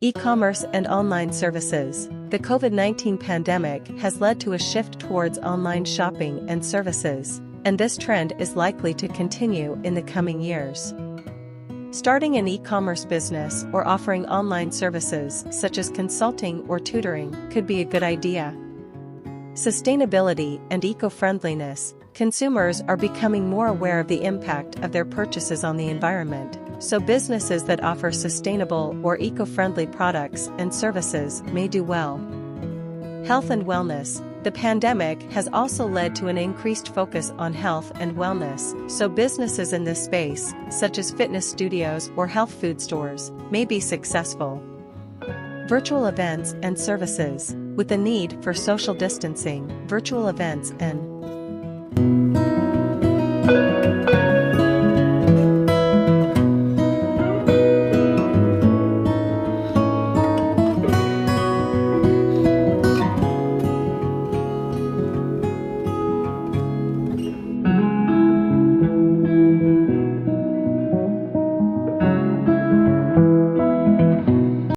E-commerce and online services. The COVID-19 pandemic has led to a shift towards online shopping and services, and this trend is likely to continue in the coming years. Starting an e-commerce business or offering online services such as consulting or tutoring could be a good idea. Sustainability and eco-friendliness. Consumers are becoming more aware of the impact of their purchases on the environment, so businesses that offer sustainable or eco-friendly products and services may do well. Health and wellness. The pandemic has also led to an increased focus on health and wellness, so businesses in this space, such as fitness studios or health food stores, may be successful. Virtual events and services. With the need for social distancing, virtual events and